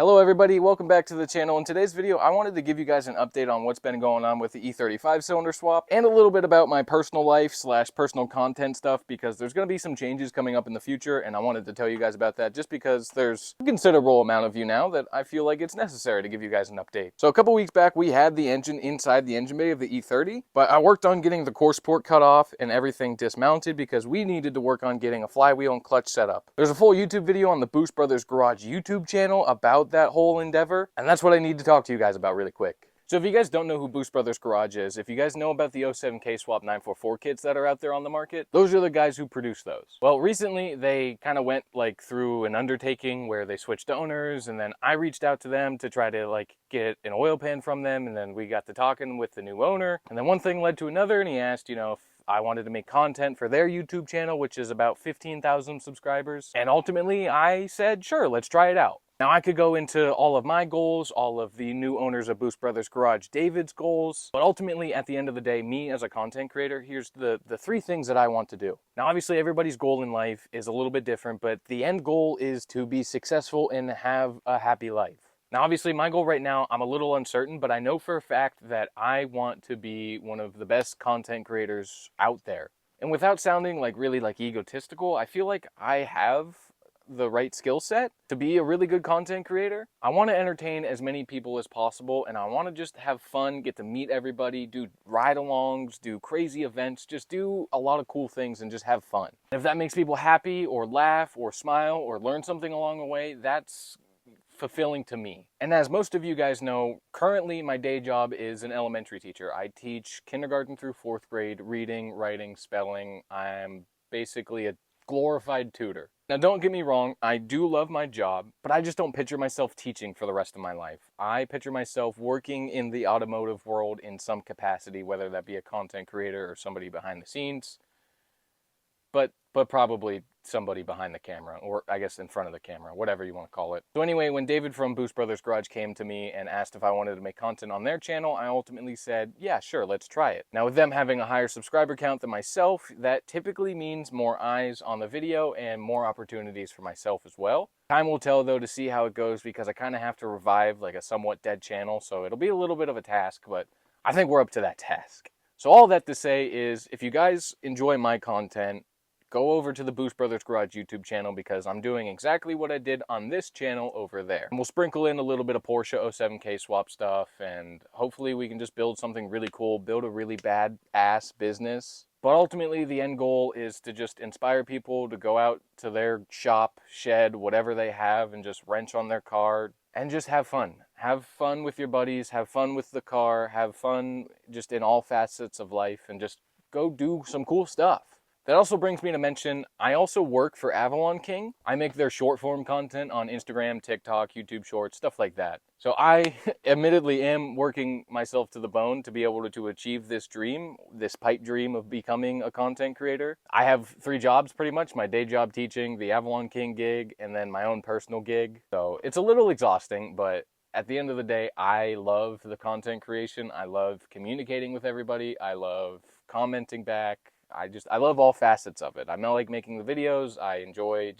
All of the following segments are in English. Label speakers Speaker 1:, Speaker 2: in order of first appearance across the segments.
Speaker 1: Hello everybody, welcome back to the channel. In today's video, I wanted to give you guys an update on what's been going on with the E30 5-cylinder swap and a little bit about my personal life / personal content stuff because there's going to be some changes coming up in the future and I wanted to tell you guys about that just because there's a considerable amount of you now that I feel like it's necessary to give you guys an update. So a couple weeks back, we had the engine inside the engine bay of the E30, but I worked on getting the core support cut off and everything dismounted because we needed to work on getting a flywheel and clutch set up. There's a full YouTube video on the Boost Brothers Garage YouTube channel about that whole endeavor, and that's what I need to talk to you guys about really quick. So if you guys don't know who Boost Brothers Garage is, if you guys know about the 07K Swap 944 kits that are out there on the market, those are the guys who produce those. Well, recently they kind of went through an undertaking where they switched owners, and then I reached out to them to try to get an oil pan from them, and then we got to talking with the new owner, and then one thing led to another, and he asked, if I wanted to make content for their YouTube channel, which is about 15,000 subscribers, and ultimately I said, sure, let's try it out. Now I could go into all of my goals, all of the new owners of Boost Brothers Garage, David's goals, but ultimately at the end of the day, me as a content creator, here's the three things that I want to do. Now obviously everybody's goal in life is a little bit different, but the end goal is to be successful and have a happy life. Now obviously my goal right now, I'm a little uncertain, but I know for a fact that I want to be one of the best content creators out there. And without sounding really egotistical, I feel like I have the right skill set to be a really good content creator. I want to entertain as many people as possible, and I want to just have fun, get to meet everybody, do ride-alongs, do crazy events, just do a lot of cool things and just have fun. And if that makes people happy or laugh or smile or learn something along the way, that's fulfilling to me. And as most of you guys know, currently my day job is an elementary teacher. I teach kindergarten through 4th grade, reading, writing, spelling. I'm basically a glorified tutor. Now don't get me wrong, I do love my job, but I just don't picture myself teaching for the rest of my life. I picture myself working in the automotive world in some capacity, whether that be a content creator or somebody behind the scenes, but probably somebody behind the camera, or I guess in front of the camera, whatever you want to call it. So anyway, when David from Boost Brothers Garage came to me and asked if I wanted to make content on their channel, I ultimately said, yeah, sure, let's try it. Now with them having a higher subscriber count than myself, that typically means more eyes on the video and more opportunities for myself as well. Time will tell though to see how it goes because I kind of have to revive a somewhat dead channel, so it'll be a little bit of a task, but I think we're up to that task. So all that to say is, if you guys enjoy my content, go over to the Boost Brothers Garage YouTube channel because I'm doing exactly what I did on this channel over there. And we'll sprinkle in a little bit of Porsche 07K swap stuff, and hopefully we can just build something really cool, build a really bad-ass business. But ultimately, the end goal is to just inspire people to go out to their shop, shed, whatever they have, and just wrench on their car and just have fun. Have fun with your buddies, have fun with the car, have fun just in all facets of life, and just go do some cool stuff. That also brings me to mention, I also work for Avalon King. I make their short form content on Instagram, TikTok, YouTube Shorts, stuff like that. So I admittedly am working myself to the bone to be able to achieve this dream, this pipe dream of becoming a content creator. I have 3 jobs pretty much, my day job teaching, the Avalon King gig, and then my own personal gig. So it's a little exhausting, but at the end of the day, I love the content creation. I love communicating with everybody. I love commenting back. I love all facets of it. I like making the videos. I enjoy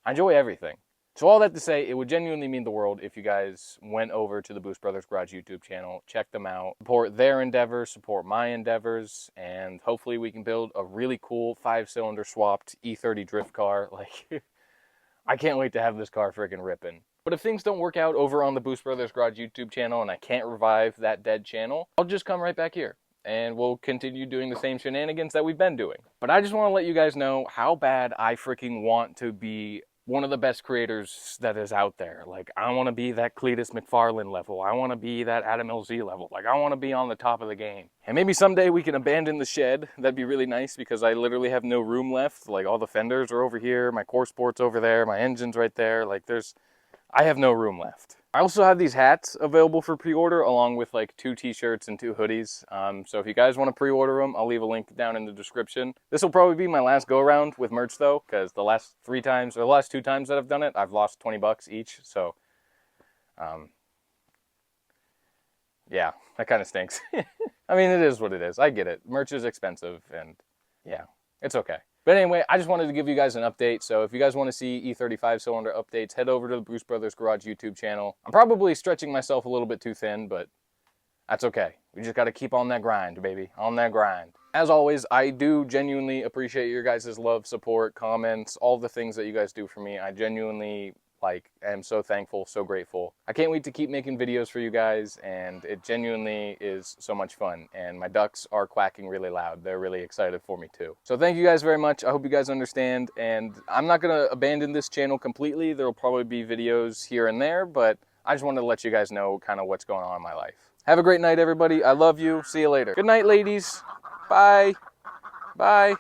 Speaker 1: everything. So all that to say, it would genuinely mean the world if you guys went over to the Boost Brothers Garage YouTube channel, check them out, support their endeavors, support my endeavors, and hopefully we can build a really cool 5-cylinder swapped E30 drift car. I can't wait to have this car freaking ripping. But if things don't work out over on the Boost Brothers Garage YouTube channel and I can't revive that dead channel, I'll just come right back here and we'll continue doing the same shenanigans that we've been doing. But I just want to let you guys know how bad I freaking want to be one of the best creators that is out there. I want to be that Cletus McFarlane level. I want to be that Adam LZ level. I want to be on the top of the game. And maybe someday we can abandon the shed. That'd be really nice because I literally have no room left. All the fenders are over here, my core sport's over there, my engine's right there. I have no room left. I also have these hats available for pre-order along with 2 t-shirts and 2 hoodies. So if you guys want to pre-order them, I'll leave a link down in the description. This will probably be my last go around with merch though, because the last 2 times that I've done it, I've lost 20 bucks each. So, yeah, that kind of stinks. I mean, it is what it is. I get it. Merch is expensive and yeah, it's okay. But anyway, I just wanted to give you guys an update. So if you guys want to see E35 cylinder updates, head over to the Bruce Brothers Garage YouTube channel. I'm probably stretching myself a little bit too thin, but that's okay. We just got to keep on that grind, baby. On that grind. As always, I do genuinely appreciate your guys' love, support, comments, all the things that you guys do for me. I genuinely am so thankful, so grateful. I can't wait to keep making videos for you guys, and it genuinely is so much fun. And my ducks are quacking really loud. They're really excited for me too. So thank you guys very much. I hope you guys understand, and I'm not gonna abandon this channel completely. There'll probably be videos here and there, but I just wanted to let you guys know kind of what's going on in my life. Have a great night, everybody. I love you. See you later. Good night, ladies. Bye. Bye.